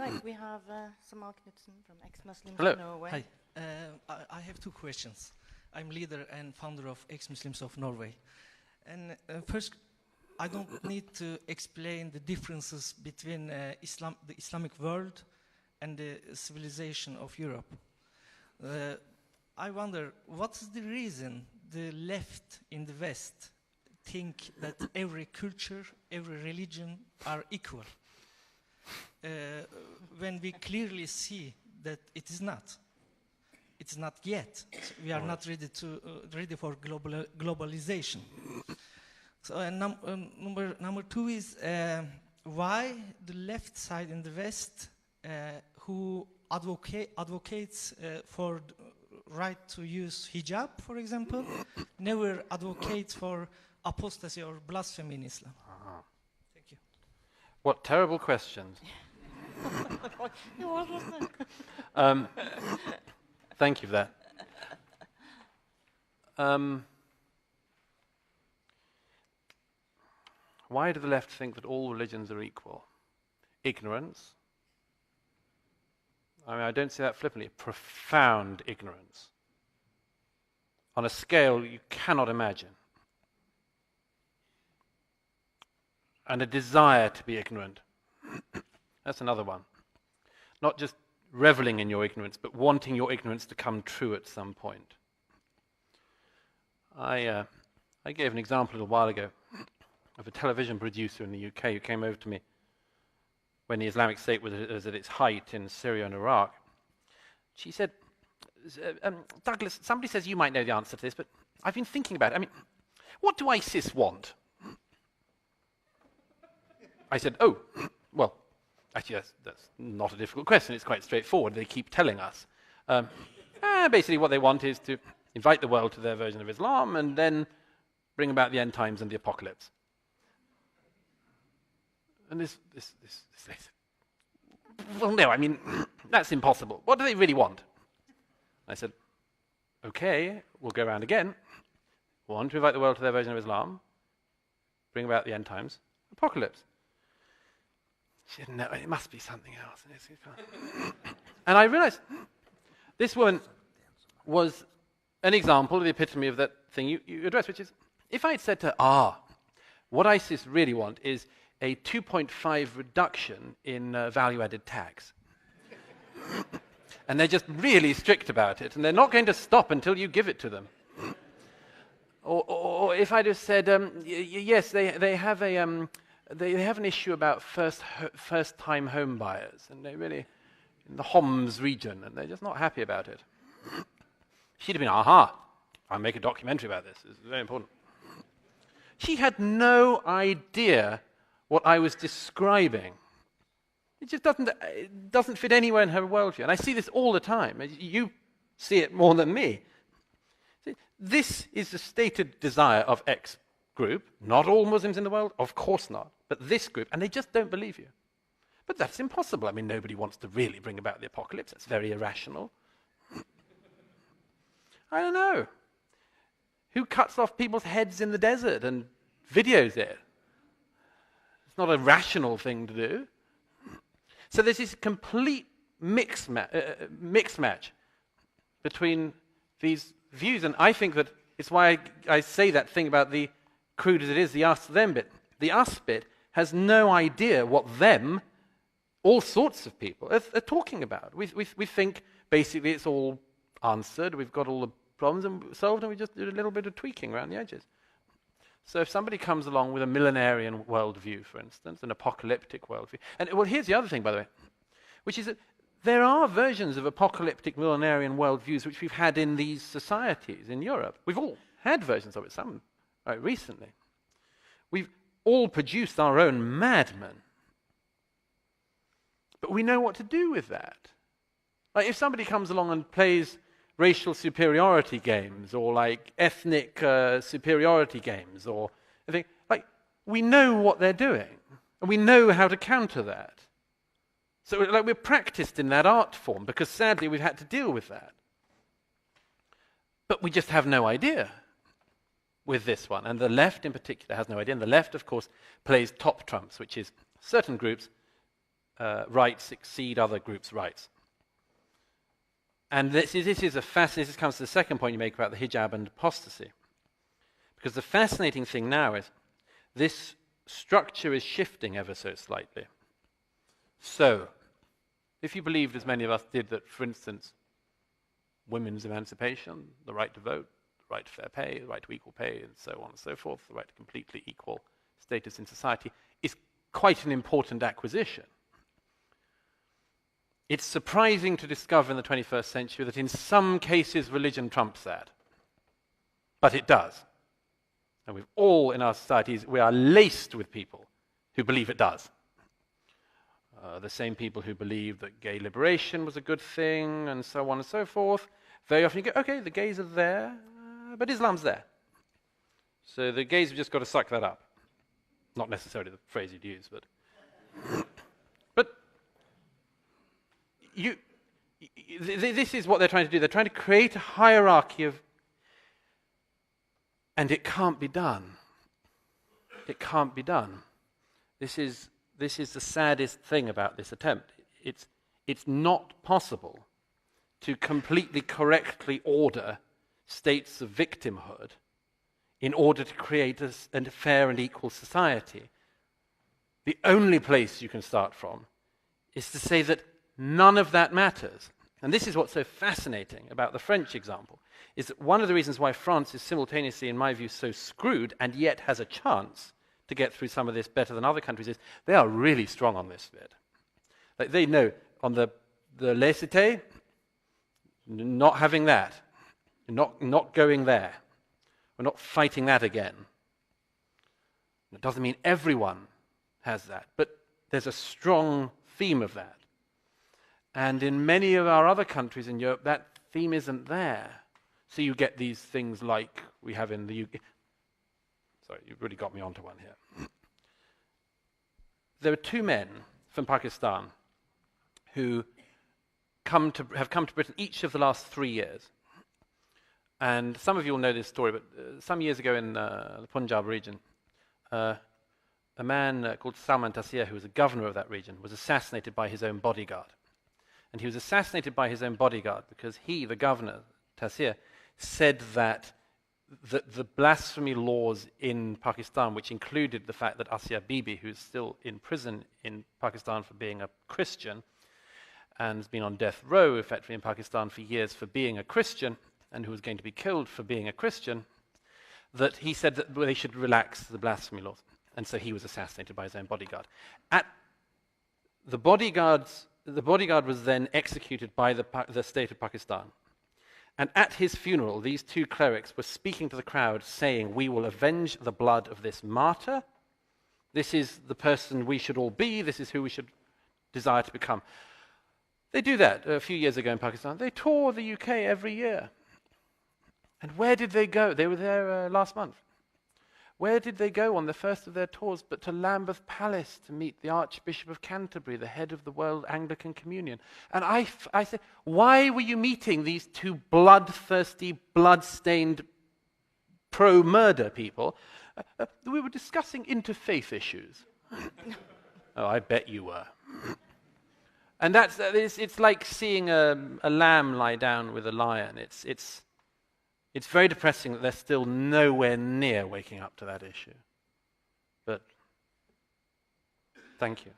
Right, we have Samal Knudsen from Ex-Muslims Hello. of Norway. Hi. I have two questions. I'm leader and founder of Ex-Muslims of Norway. And first, I don't need to explain the differences between the Islamic world and the civilization of Europe. I wonder, what's the reason the left in the West think that every culture, every religion are equal? When we clearly see that it is not. It's not yet. So we are not ready for globalization. So number two is why the left side in the West, who advocates for the right to use hijab, for example, never advocates for apostasy or blasphemy in Islam. Thank you. What terrible questions. Thank you for that. Why do the left think that all religions are equal? Ignorance. I mean, I don't say that flippantly. Profound ignorance. On a scale you cannot imagine. And a desire to be ignorant. That's another one. Not just reveling in your ignorance, but wanting your ignorance to come true at some point. I gave an example a little while ago of a television producer in the UK who came over to me when the Islamic State was at its height in Syria and Iraq. She said, Douglas, somebody says you might know the answer to this, but I've been thinking about it. I mean, what do ISIS want? I said, oh, well, actually that's not a difficult question. It's quite straightforward. They keep telling us. Basically what they want is to invite the world to their version of Islam and then bring about the end times and the apocalypse. And this lady said, well, no, I mean, that's impossible. What do they really want? I said, okay, we'll go around again. Want to invite the world to their version of Islam, bring about the end times, apocalypse. She said, no, it must be something else. And I realized this woman was an example of the epitome of that thing you addressed, which is, if I had said to her, what ISIS really want is a 2.5 reduction in value-added tax. And they're just really strict about it, and they're not going to stop until you give it to them. Or if I just said, yes, they have an issue about first-time home buyers, and they really, in the Homs region, and they're just not happy about it. She'd have been, aha, I'll make a documentary about this. It's very important. She had no idea what I was describing. It just doesn't fit anywhere in her worldview. And I see this all the time. You see it more than me. See, this is the stated desire of X group. Not all Muslims in the world, of course not. But this group, and they just don't believe you. But that's impossible. I mean, nobody wants to really bring about the apocalypse. That's very irrational. I don't know. Who cuts off people's heads in the desert and videos it? It's not a rational thing to do. So there's this complete mixed match between these views, and I think that it's why I say that thing about the crude as it is, the us-them bit. The us bit has no idea what them, all sorts of people, are talking about. We think basically it's all answered, we've got all the problems solved, and we just do a little bit of tweaking around the edges. So if somebody comes along with a millenarian worldview, for instance, an apocalyptic worldview, and well, here's the other thing, by the way, which is that there are versions of apocalyptic millenarian worldviews which we've had in these societies in Europe. We've all had versions of it, some recently. We've all produced our own madmen. But we know what to do with that. Like if somebody comes along and plays racial superiority games or like ethnic superiority games or anything, like we know what they're doing and we know how to counter that. So like we're practiced in that art form because sadly we've had to deal with that. But we just have no idea with this one. And the left in particular has no idea. And the left, of course, plays top trumps, which is certain groups rights exceed other groups' rights. And this comes to the second point you make about the hijab and apostasy. Because the fascinating thing now is this structure is shifting ever so slightly. So, if you believed, as many of us did, that, for instance, women's emancipation, the right to vote, the right to fair pay, the right to equal pay, and so on and so forth, the right to completely equal status in society, is quite an important acquisition. It's surprising to discover in the 21st century that in some cases religion trumps that. But it does. And we've all, in our societies, we are laced with people who believe it does. The same people who believe that gay liberation was a good thing, and so on and so forth. Very often you go, okay, the gays are there, but Islam's there. So the gays have just got to suck that up. Not necessarily the phrase you'd use, but... this is what they're trying to do. They're trying to create a hierarchy of... And it can't be done. It can't be done. This is the saddest thing about this attempt. It's not possible to completely correctly order states of victimhood in order to create a fair and equal society. The only place you can start from is to say that none of that matters. And this is what's so fascinating about the French example, is that one of the reasons why France is simultaneously, in my view, so screwed and yet has a chance to get through some of this better than other countries is they are really strong on this bit. Like they know on the laïcité, not having that, not going there. We're not fighting that again. It doesn't mean everyone has that, but there's a strong theme of that. And in many of our other countries in Europe, that theme isn't there. So you get these things like we have in the UK. Sorry, you've really got me onto one here. There are two men from Pakistan who have come to Britain each of the last 3 years. And some of you will know this story, but some years ago in the Punjab region, a man called Salman Taseer, who was a governor of that region, was assassinated by his own bodyguard. And he was assassinated by his own bodyguard because he, the governor, Taseer, said that the blasphemy laws in Pakistan, which included the fact that Asia Bibi, who's still in prison in Pakistan for being a Christian, and has been on death row, effectively, in Pakistan for years for being a Christian, and who was going to be killed for being a Christian, that he said that they should relax the blasphemy laws. And so he was assassinated by his own bodyguard. The bodyguard was then executed by the state of Pakistan. And at his funeral, these two clerics were speaking to the crowd, saying, "We will avenge the blood of this martyr. This is the person we should all be. This is who we should desire to become." They do that a few years ago in Pakistan. They tour the UK every year. And where did they go? They were there last month. Where did they go on the first of their tours but to Lambeth Palace to meet the Archbishop of Canterbury, the head of the World Anglican Communion? And I said, why were you meeting these two bloodthirsty, blood-stained, pro-murder people? We were discussing interfaith issues. Oh, I bet you were. And it's like seeing a lamb lie down with a lion. It's very depressing that they're still nowhere near waking up to that issue. But thank you.